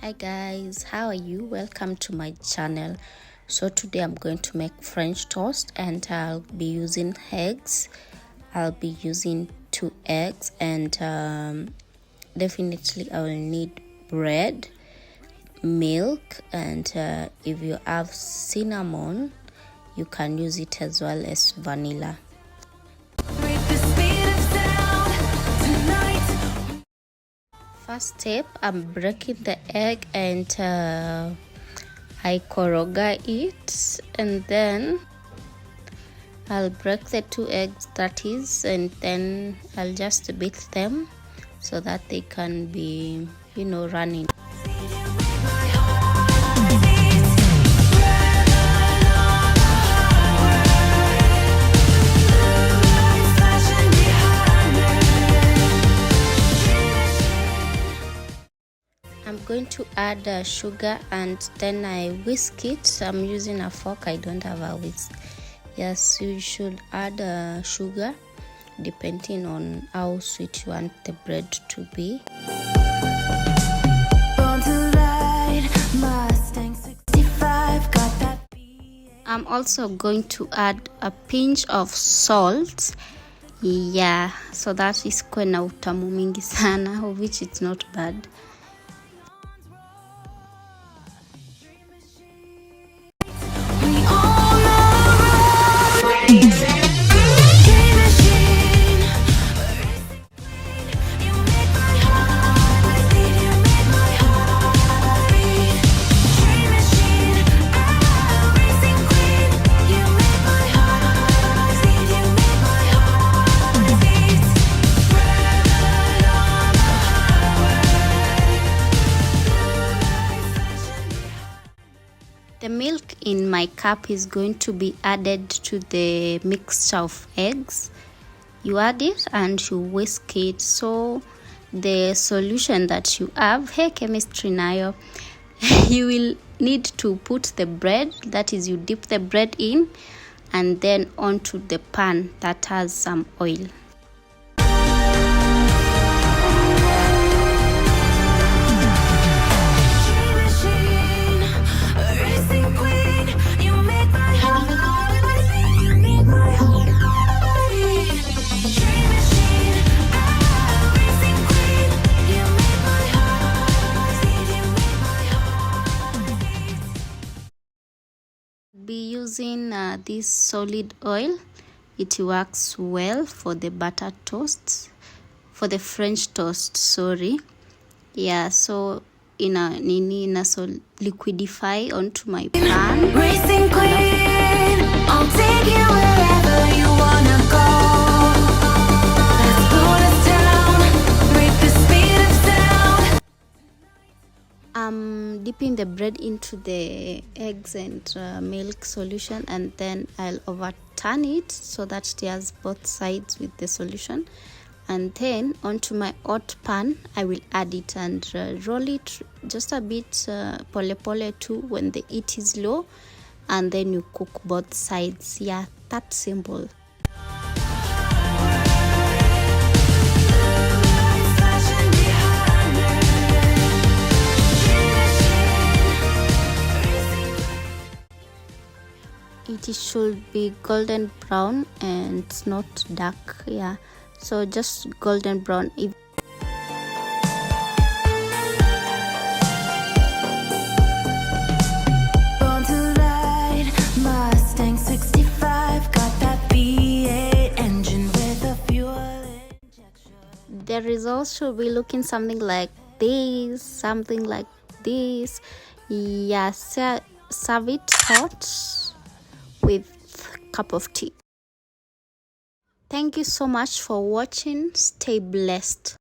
Hi guys, how are you? Welcome to my channel. So today I'm going to make French toast and I'll be using eggs. I'll be using 2 eggs and definitely I will need bread, milk, and if you have cinnamon you can use it as well as vanilla. First step, I'm breaking the egg and I koroga it, and then I'll break the 2 eggs, that is, and then I'll just beat them so that they can be, running. I'm going to add sugar and then I whisk it. I'm using a fork, I don't have a whisk. Yes, you should add sugar depending on how sweet you want the bread to be. I'm also going to add a pinch of salt. Yeah, so that is kwena utamu mingi sana, of which it's not bad. The milk in my cup is going to be added to the mixture of eggs. You add it and you whisk it. So the solution that you have, hey chemistry nayo, you will need to put the bread, that is, you dip the bread in and then onto the pan that has some oil. Be using this solid oil. It works well for the butter toasts, for the French toast, sorry. Yeah, so ina so liquidify onto my pan. Racing queen, I'll take you wherever you wanna go. Let's slow us down, break the speed of sound. I'm dipping the bread into the eggs and milk solution, and then I'll overturn it so that it has both sides with the solution, and then onto my hot pan I will add it and roll it just a bit pole pole too when the heat is low, and then you cook both sides. Yeah, that's simple. It should be golden brown and not dark. Yeah, so just golden brown. If Born to ride, Mustang 65, got that V8 engine with a fuel injection. the results should be looking something like this, Yeah, serve it hot with cup of tea. Thank you so much for watching. Stay blessed.